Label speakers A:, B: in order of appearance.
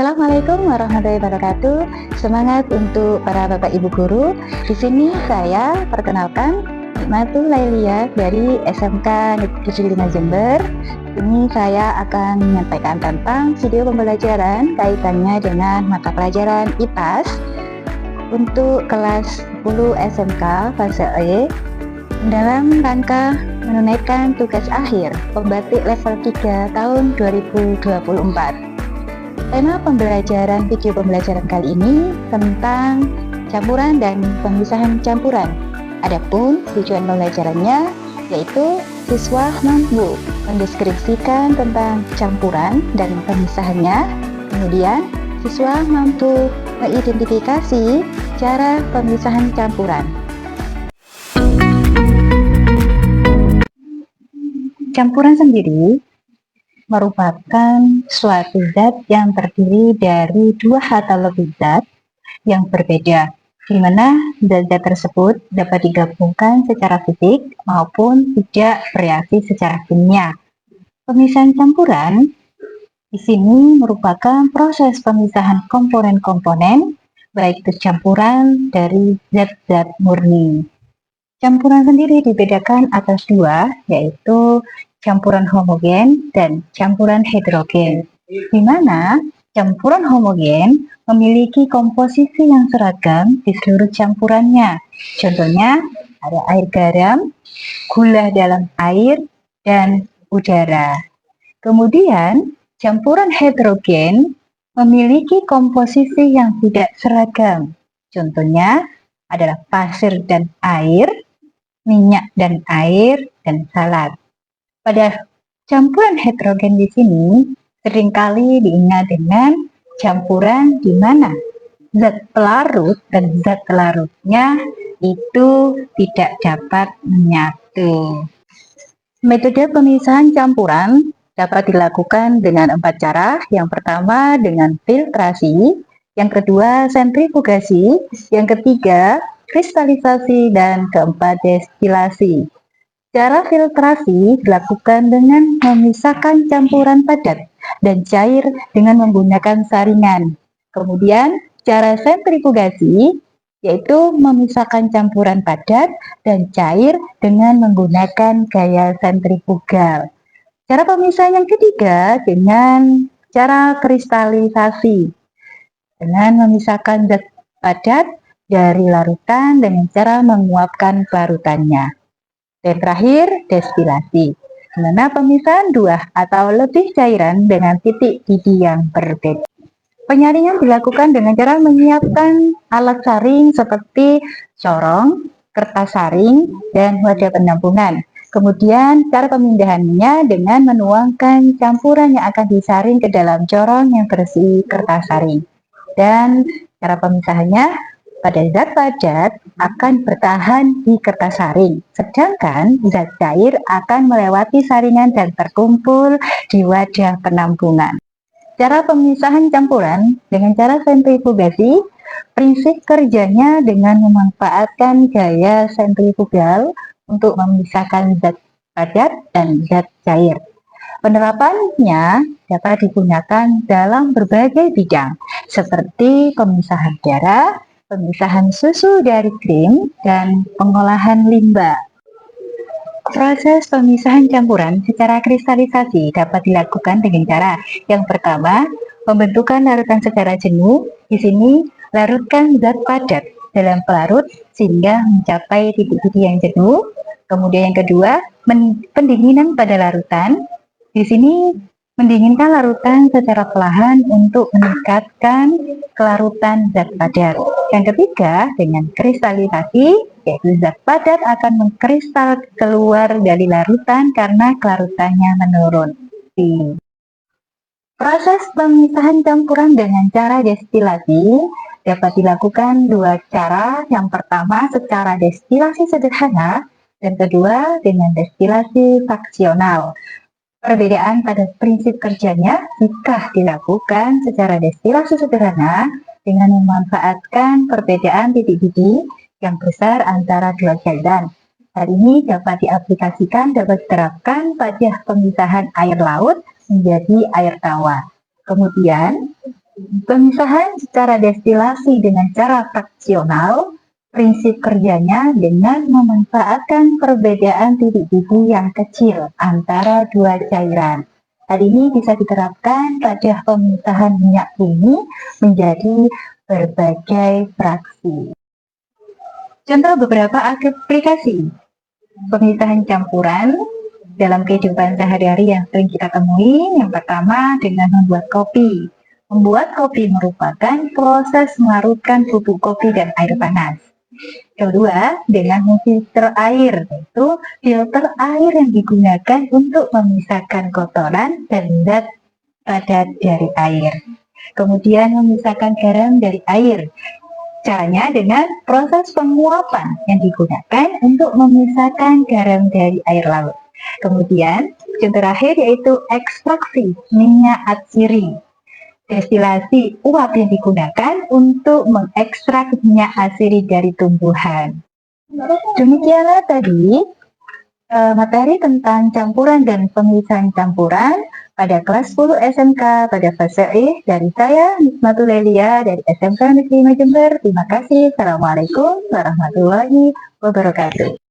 A: Assalamualaikum warahmatullahi wabarakatuh. Semangat untuk para Bapak Ibu guru. Di sini saya perkenalkan Nikmatul Lailia dari SMK Negeri 5 Jember. Ini saya akan menyampaikan tentang video pembelajaran kaitannya dengan mata pelajaran IPAS untuk kelas 10 SMK fase E dalam rangka menunaikan tugas akhir pembatik level 3 tahun 2024. Tema pembelajaran video pembelajaran kali ini tentang campuran dan pemisahan campuran. Adapun tujuan pembelajarannya yaitu siswa mampu mendeskripsikan tentang campuran dan pemisahannya. Kemudian siswa mampu mengidentifikasi cara pemisahan campuran. Campuran sendiri merupakan suatu zat yang terdiri dari dua atau lebih zat yang berbeda, di mana zat-zat tersebut dapat digabungkan secara fisik maupun tidak bereaksi secara kimia. Pemisahan campuran di sini merupakan proses pemisahan komponen-komponen, baik itu campuran dari zat-zat murni. Campuran sendiri dibedakan atas dua, yaitu campuran homogen dan campuran heterogen, di mana campuran homogen memiliki komposisi yang seragam di seluruh campurannya. Contohnya ada air garam, gula dalam air, dan udara. Kemudian campuran heterogen memiliki komposisi yang tidak seragam. Contohnya adalah pasir dan air, minyak dan air, dan salad. Pada campuran heterogen di sini seringkali diingat dengan campuran di mana zat pelarut dan zat pelarutnya itu tidak dapat menyatu. Metode pemisahan campuran dapat dilakukan dengan 4 cara. Yang pertama dengan filtrasi, yang kedua sentrifugasi, yang ketiga kristalisasi, dan keempat destilasi. Cara filtrasi dilakukan dengan memisahkan campuran padat dan cair dengan menggunakan saringan. Kemudian cara sentrifugasi yaitu memisahkan campuran padat dan cair dengan menggunakan gaya sentrifugal. Cara pemisahan yang ketiga dengan cara kristalisasi, dengan memisahkan zat padat dari larutan dengan cara menguapkan larutannya. Dan terakhir, destilasi, di mana pemisahan dua atau lebih cairan dengan titik didih yang berbeda. Penyaringan dilakukan dengan cara menyiapkan alat saring seperti corong, kertas saring, dan wadah penampungan. Kemudian cara pemindahannya dengan menuangkan campuran yang akan disaring ke dalam corong yang berisi kertas saring. Dan cara pemisahannya, pada zat padat akan bertahan di kertas saring, sedangkan zat cair akan melewati saringan dan terkumpul di wadah penampungan. Cara pemisahan campuran dengan cara sentrifugasi, prinsip kerjanya dengan memanfaatkan gaya sentrifugal untuk memisahkan zat padat dan zat cair. Penerapannya dapat digunakan dalam berbagai bidang, seperti pemisahan darah, pemisahan susu dari krim, dan pengolahan limbah. Proses pemisahan campuran secara kristalisasi dapat dilakukan dengan cara yang pertama, pembentukan larutan secara jenuh. Di sini, larutkan zat padat dalam pelarut sehingga mencapai titik didih yang jenuh. Kemudian yang kedua, pendinginan pada larutan. Di sini, mendinginkan larutan secara perlahan untuk meningkatkan kelarutan zat padat. Yang ketiga, dengan kristalisasi, yaitu zat padat akan mengkristal keluar dari larutan karena kelarutannya menurun. Proses pemisahan campuran dengan cara destilasi dapat dilakukan dua cara. Yang pertama secara destilasi sederhana, dan kedua dengan destilasi fraksional. Perbedaan pada prinsip kerjanya jika dilakukan secara destilasi sederhana dengan memanfaatkan perbedaan titik didih yang besar antara dua cairan. Hal ini dapat diaplikasikan, dapat diterapkan pada pemisahan air laut menjadi air tawar. Kemudian, Pemisahan secara destilasi dengan cara fraksional, prinsip kerjanya dengan memanfaatkan perbedaan titik-titik yang kecil antara dua cairan. Hal ini bisa diterapkan pada pemisahan minyak bumi menjadi berbagai fraksi. Contoh beberapa aplikasi pemisahan campuran dalam kehidupan sehari-hari yang sering kita temui. Yang pertama dengan membuat kopi. Membuat kopi merupakan proses melarutkan bubuk kopi dan air panas. Kedua, dengan memfilter air, yaitu filter air yang digunakan untuk memisahkan kotoran dan zat padat dari air. Kemudian memisahkan garam dari air. Caranya dengan proses penguapan yang digunakan untuk memisahkan garam dari air laut. Kemudian, yang terakhir yaitu ekstraksi minyak atsiri. Destilasi uap yang digunakan untuk mengekstrak minyak atsiri dari tumbuhan. Demikianlah tadi materi tentang campuran dan pemisahan campuran pada kelas 10 SMK pada fase E dari saya Nismatul Lelia dari SMK Negeri 5 Jember. Terima kasih. Assalamualaikum warahmatullahi wabarakatuh.